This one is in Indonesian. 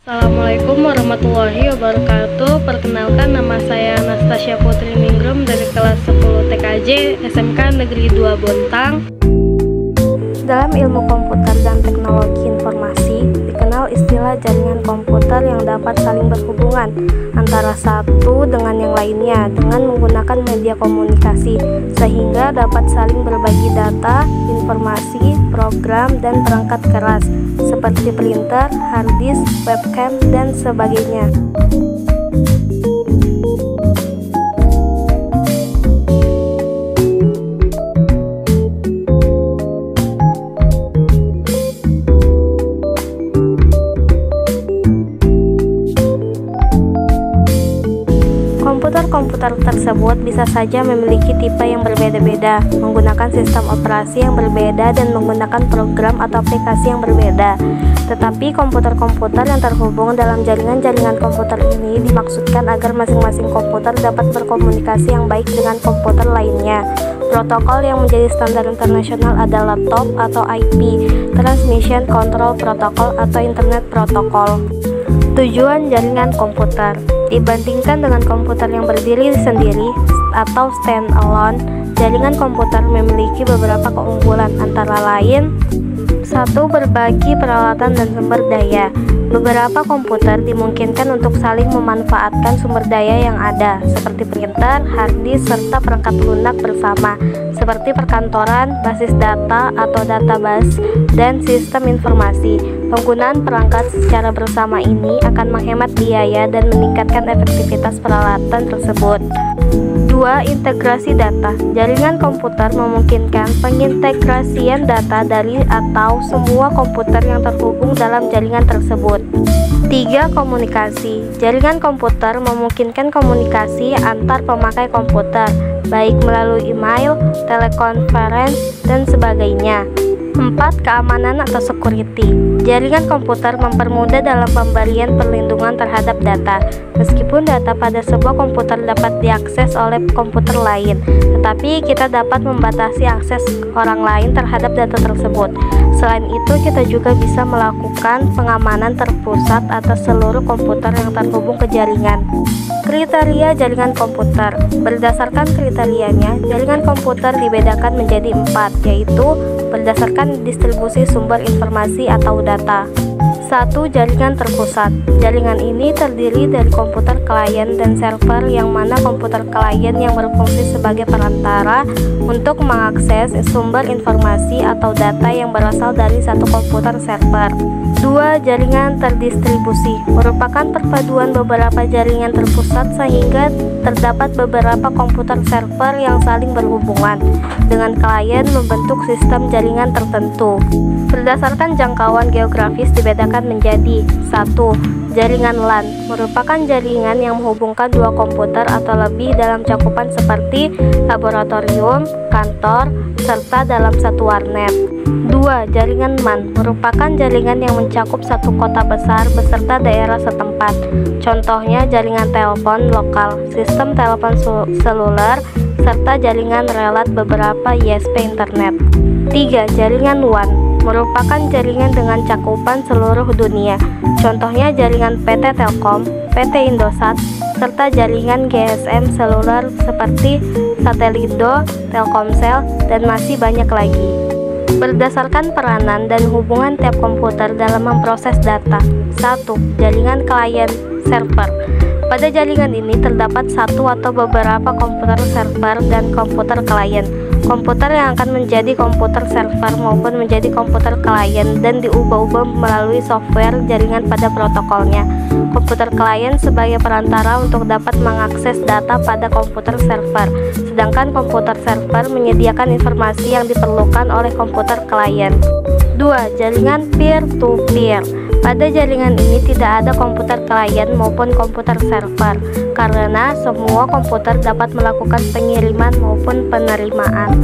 Assalamualaikum warahmatullahi wabarakatuh. Perkenalkan, nama saya Anastasia Putri Ningrum dari kelas 10 TKJ SMK Negeri 2 Bontang. Dalam ilmu komputer dan teknologi informasi, dikenal istilah jaringan komputer yang dapat saling berhubungan antara satu dengan yang lainnya dengan menggunakan media komunikasi, sehingga dapat saling berbagi data, informasi, program, dan perangkat keras seperti printer, hard disk, webcam, dan sebagainya. Komputer tersebut bisa saja memiliki tipe yang berbeda-beda, menggunakan sistem operasi yang berbeda, dan menggunakan program atau aplikasi yang berbeda. Tetapi komputer-komputer yang terhubung dalam jaringan-jaringan komputer ini dimaksudkan agar masing-masing komputer dapat berkomunikasi yang baik dengan komputer lainnya. Protokol yang menjadi standar internasional adalah TOP atau IP, Transmission Control Protocol atau Internet Protocol. Tujuan jaringan komputer dibandingkan dengan komputer yang berdiri sendiri atau stand-alone, jaringan komputer memiliki beberapa keunggulan, antara lain: 1. Berbagi peralatan dan sumber daya. Beberapa komputer dimungkinkan untuk saling memanfaatkan sumber daya yang ada, seperti printer, hard disk, serta perangkat lunak bersama, seperti perkantoran, basis data atau database, dan sistem informasi. Penggunaan perangkat secara bersama ini akan menghemat biaya dan meningkatkan efektivitas peralatan tersebut. 2. Integrasi data. Jaringan komputer memungkinkan pengintegrasian data dari atau semua komputer yang terhubung dalam jaringan tersebut. 3. Komunikasi. Jaringan komputer memungkinkan komunikasi antar pemakai komputer, baik melalui email, telekonferensi, dan sebagainya. 4. Keamanan atau security. Jaringan komputer mempermudah dalam pemberian perlindungan terhadap data. Meskipun data pada sebuah komputer dapat diakses oleh komputer lain, tetapi kita dapat membatasi akses orang lain terhadap data tersebut. Selain itu, kita juga bisa melakukan pengamanan terpusat atas seluruh komputer yang terhubung ke jaringan. Kriteria jaringan komputer. Berdasarkan kriterianya, jaringan komputer dibedakan menjadi 4, yaitu berdasarkan distribusi sumber informasi atau data. 1. Jaringan terpusat. Jaringan ini terdiri dari komputer klien dan server, yang mana komputer klien yang berfungsi sebagai perantara untuk mengakses sumber informasi atau data yang berasal dari satu komputer server. 2. Jaringan terdistribusi merupakan perpaduan beberapa jaringan terpusat sehingga terdapat beberapa komputer server yang saling berhubungan dengan klien membentuk sistem jaringan tertentu. Berdasarkan jangkauan geografis dibedakan menjadi: 1. Jaringan LAN merupakan jaringan yang menghubungkan dua komputer atau lebih dalam cakupan seperti laboratorium, kantor, serta dalam satu warnet. 2. Jaringan MAN merupakan jaringan yang mencakup satu kota besar beserta daerah setempat. Contohnya jaringan telepon lokal, sistem telepon seluler, serta jaringan relat beberapa ISP internet. 3. Jaringan WAN merupakan jaringan dengan cakupan seluruh dunia. Contohnya jaringan PT Telkom, PT Indosat, serta jaringan GSM seluler seperti Satelindo, Telkomsel, dan masih banyak lagi. Berdasarkan peranan dan hubungan tiap komputer dalam memproses data. 1. Jaringan klien server. Pada jaringan ini terdapat satu atau beberapa komputer server dan komputer klien. Komputer yang akan menjadi komputer server maupun menjadi komputer klien dan diubah-ubah melalui software jaringan pada protokolnya. Komputer klien sebagai perantara untuk dapat mengakses data pada komputer server, sedangkan komputer server menyediakan informasi yang diperlukan oleh komputer klien. 2. Jaringan peer-to-peer. Pada jaringan ini tidak ada komputer klien maupun komputer server, karena semua komputer dapat melakukan pengiriman maupun penerimaan.